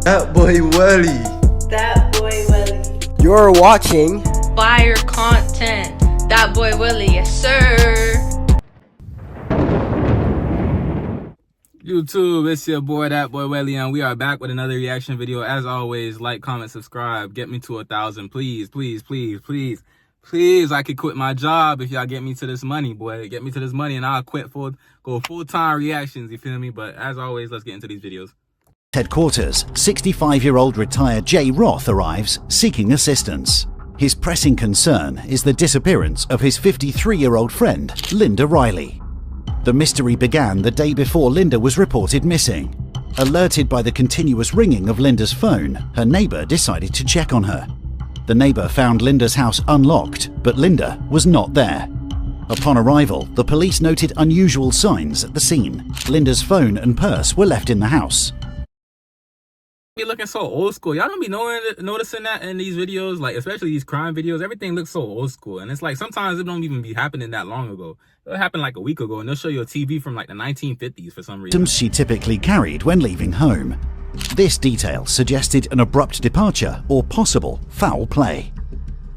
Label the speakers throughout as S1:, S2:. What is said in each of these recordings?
S1: That boy Welly.
S2: That boy Willie.
S3: You're watching
S4: Fire content. That boy Willie, yes sir.
S5: YouTube, it's your boy, That Boy Welly, and we are back with another reaction video. As always, like, comment, subscribe. Get me to 1,000, please, please, please, please. Please, I could quit my job if y'all get me to this money, boy. Get me to this money and I'll quit go full-time reactions, you feel me? But as always, let's get into these videos.
S6: Headquarters, 65-year-old retired Jay Roth arrives seeking assistance. His pressing concern is the disappearance of his 53-year-old friend, Linda Riley. The mystery began the day before Linda was reported missing. Alerted by the continuous ringing of Linda's phone, her neighbor decided to check on her. The neighbor found Linda's house unlocked, but Linda was not there. Upon arrival, the police noted unusual signs at the scene. Linda's phone and purse were left in the house.
S5: Be looking so old school. Y'all don't be noticing that in these videos, like especially these crime videos. Everything looks so old school, and it's like sometimes it don't even be happening that long ago. It happened like a week ago, and they'll show you a TV from like the 1950s for some reason.
S6: Items she typically carried when leaving home. This detail suggested an abrupt departure or possible foul play.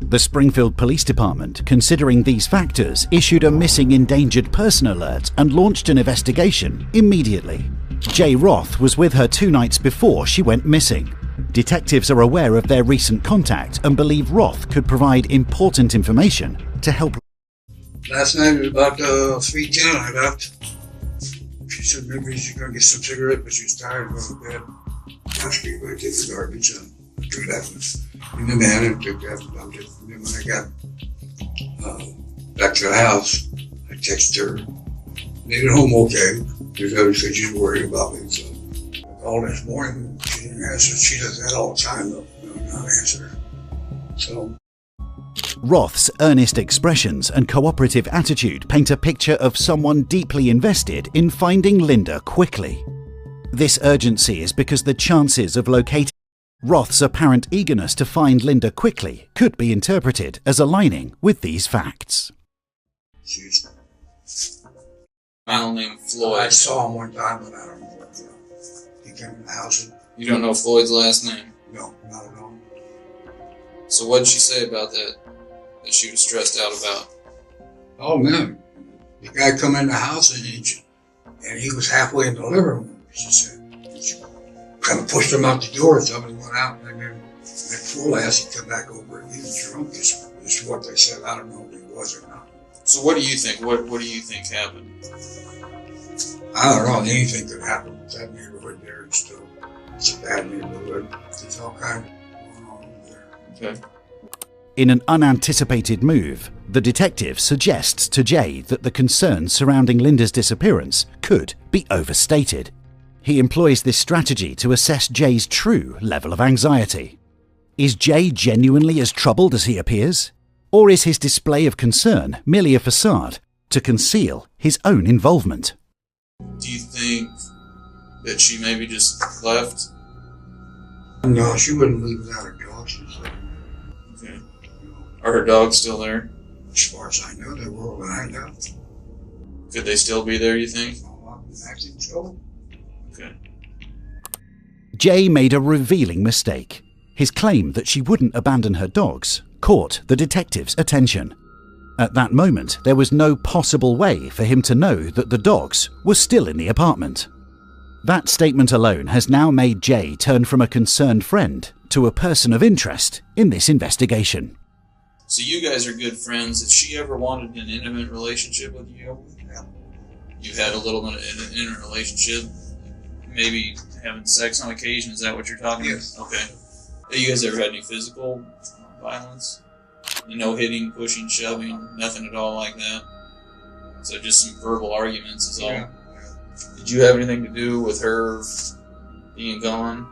S6: The Springfield Police Department, considering these factors, issued a missing endangered person alert and launched an investigation immediately. Jay Roth was with her 2 nights before she went missing. Detectives are aware of their recent contact and believe Roth could provide important information to help.
S7: Last night at about 3:10 I left. She said maybe she's gonna get some cigarette, but she was tired of going to bed. Asked me if I take the garbage and I took that in the van and took that and dumped it. And then when I got back to the house, I texted her. Made it home okay. Because obviously she's worried about me. So I called this morning. She didn't answer. She does that all the time though. No, not answer. So.
S6: Roth's earnest expressions and cooperative attitude paint a picture of someone deeply invested in finding Linda quickly. This urgency is because the chances of locating Roth's apparent eagerness to find Linda quickly could be interpreted as aligning with these facts.
S7: She's.
S8: Mile named Floyd.
S7: I saw him one time, but I don't know what. He came in the house. And,
S8: you don't know Floyd's last name?
S7: No, not at all.
S8: So what did she say about that she was stressed out about?
S7: Oh man, the guy come in the house and he was halfway in the living room. She said, she kind of pushed him out the door or something. He went out and then at full ass he come back over and he was drunk. Is what they said. I don't know if he was or not.
S8: So what do you think? What do you think happened?
S7: I don't know. Anything could happen with that neighborhood there. It's a bad neighborhood. There's all kinds going on there.
S8: Okay.
S6: In an unanticipated move, the detective suggests to Jay that the concerns surrounding Linda's disappearance could be overstated. He employs this strategy to assess Jay's true level of anxiety. Is Jay genuinely as troubled as he appears? Or is his display of concern merely a facade to conceal his own involvement?
S8: Do you think that she maybe just left?
S7: No, she wouldn't leave without her dog.
S8: Okay. Are her dogs still there?
S7: As far as I know, they were when I left.
S8: Could they still be there, you think?
S7: I think so.
S8: Okay.
S6: Jay made a revealing mistake. His claim that she wouldn't abandon her dogs caught the detective's attention. At that moment, there was no possible way for him to know that the dogs were still in the apartment. That statement alone has now made Jay turn from a concerned friend to a person of interest in this investigation.
S8: So you guys are good friends. Has she ever wanted an intimate relationship with you?
S7: Yeah.
S8: You've had a little bit of an intimate relationship? Maybe having sex on occasion? Is that what you're talking
S7: Yes.
S8: about? Okay. Have you guys ever had any physical violence? No hitting, pushing, shoving, nothing at all like that? So just some verbal arguments is all?
S7: Yeah.
S8: Did you have anything to do with her being gone?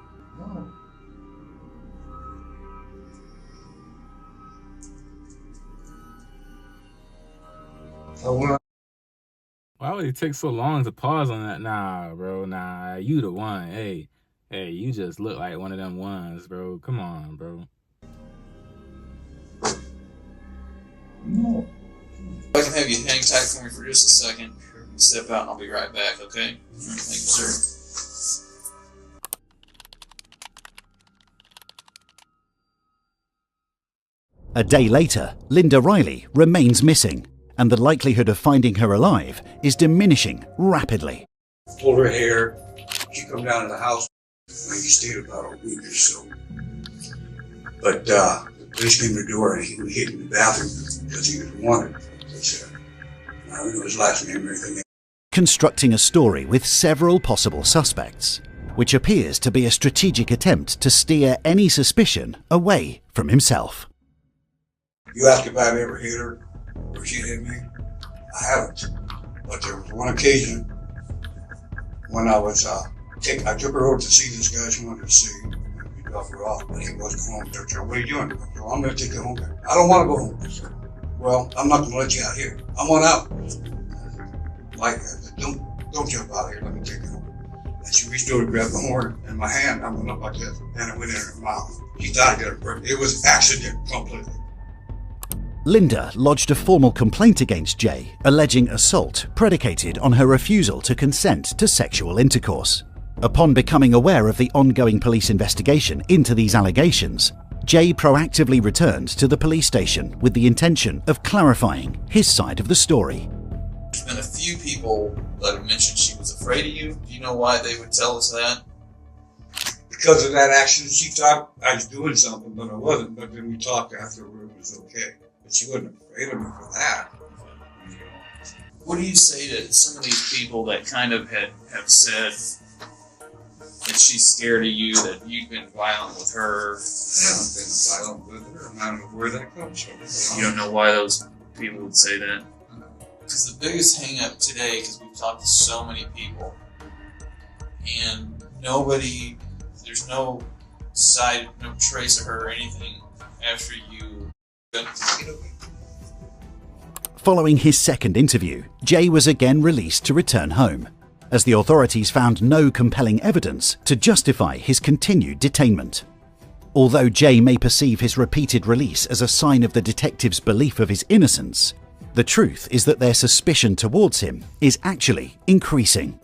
S7: No.
S5: Why would it take so long to pause on that? Nah, bro, nah, you the one. Hey, you just look like one of them ones, bro. Come on, bro.
S7: No.
S8: I can have you hang tight for me for just a second. Step out and I'll be right back, okay? Thank you, sir.
S6: A day later, Linda Riley remains missing, and the likelihood of finding her alive is diminishing rapidly.
S7: Pulled her hair. She come down to the house. And he stayed about a week or so. But the police came to the door and he hid in the bathroom because he was wanted. I don't know his last name or anything.
S6: Constructing a story with several possible suspects, which appears to be a strategic attempt to steer any suspicion away from himself.
S7: You ask if I've ever hit her or she hit me. I haven't. But there was one occasion when I was I took her over to see this guy she wanted to see. He dropped her off, but he wasn't home. They said, "What are you doing?" I said, "Well, I'm going to take you home." "I don't want to go home." I said, "Well, I'm not going to let you out here. I want out." I said, don't jump out here. Let me take you home. And she reached over to grab the horn in my hand. I went up like this, and it went in her mouth. She thought I got it broken. It was accident completely.
S6: Linda lodged a formal complaint against Jay, alleging assault predicated on her refusal to consent to sexual intercourse. Upon becoming aware of the ongoing police investigation into these allegations, Jay proactively returned to the police station with the intention of clarifying his side of the story.
S8: There's been a few people that have mentioned she was afraid of you. Do you know why they would tell us that?
S7: Because of that accident, she thought I was doing something, but I wasn't. But then we talked afterward, it was okay. But she wasn't afraid of me for that.
S8: What do you say to some of these people that kind of have said that she's scared of you, that you've been violent with her?
S7: I haven't been violent with her, and I don't know where that comes from.
S8: You don't know why those people would say that? Because the biggest hang-up today, because we've talked to so many people, and there's no side, no trace of her or anything after you.
S6: Following his second interview, Jay was again released to return home, as the authorities found no compelling evidence to justify his continued detainment. Although Jay may perceive his repeated release as a sign of the detectives' belief of his innocence, the truth is that their suspicion towards him is actually increasing.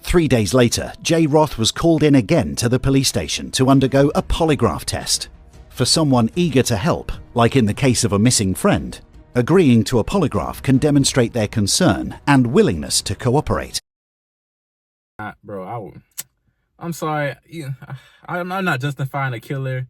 S6: 3 days later, Jay Roth was called in again to the police station to undergo a polygraph test. For someone eager to help, like in the case of a missing friend, agreeing to a polygraph can demonstrate their concern and willingness to cooperate.
S5: Bro, I'm sorry. I'm not justifying a killer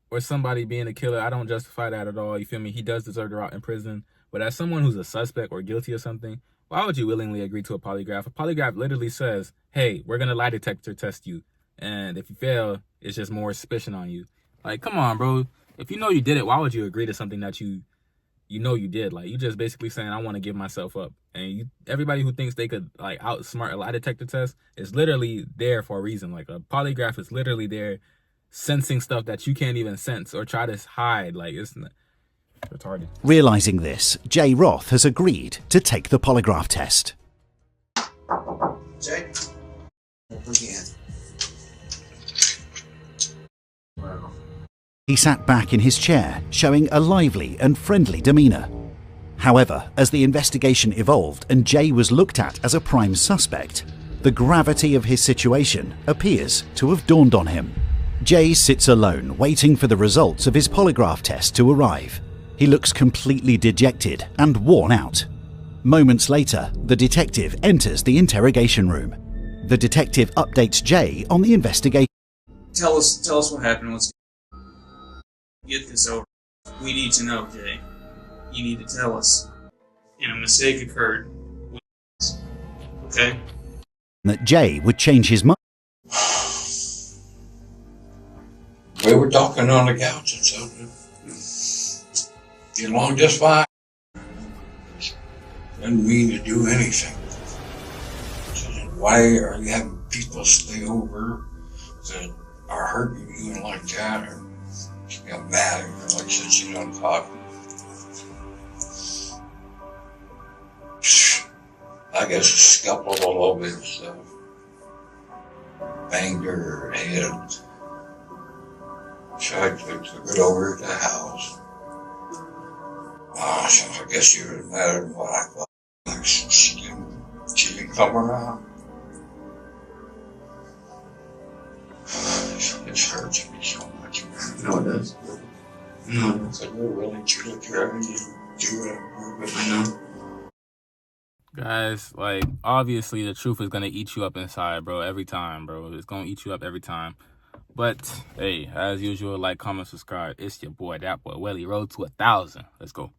S5: or somebody being a killer. I don't justify that at all. You feel me? He does deserve to rot in prison. But as someone who's a suspect or guilty of something, why would you willingly agree to a polygraph? A polygraph literally says, hey, we're going to lie detector test you. And if you fail, it's just more suspicion on you. Like, come on, bro. If you know you did it, why would you agree to something that you know you did? Like, you just basically saying, I want to give myself up. And everybody who thinks they could, like, outsmart a lie detector test is literally there for a reason. Like, a polygraph is literally there sensing stuff that you can't even sense or try to hide. Like, it's retarded.
S6: Realizing this, Jay Roth has agreed to take the polygraph test.
S7: Jay?
S6: He sat back in his chair, showing a lively and friendly demeanor. However, as the investigation evolved and Jay was looked at as a prime suspect, the gravity of his situation appears to have dawned on him. Jay sits alone, waiting for the results of his polygraph test to arrive. He looks completely dejected and worn out. Moments later, the detective enters the interrogation room. The detective updates Jay on the investigation.
S8: Tell us what happened. Let's get this over. We need to know, Jay. You need to tell us. And a mistake occurred. Okay?
S6: That Jay would change his mind.
S7: We were talking on the couch and so get along just fine. Doesn't mean to do anything. Why are you having people stay over that are hurting you like that? Or she got mad and like said she don't talk. I guess scuffled a little bit and stuff. Banged her head. So I took it over to the house. So I guess she was mad at what I thought. Like she didn't come around. It hurts me so much, man.
S8: No, it does. No, it's like we're really truly caring and do whatever, but
S5: Guys, like, obviously the truth is gonna eat you up inside, bro, every time, bro. It's gonna eat you up every time. But, hey, as usual, like, comment, subscribe. It's your boy, that boy, Welly. Road to 1,000. Let's go.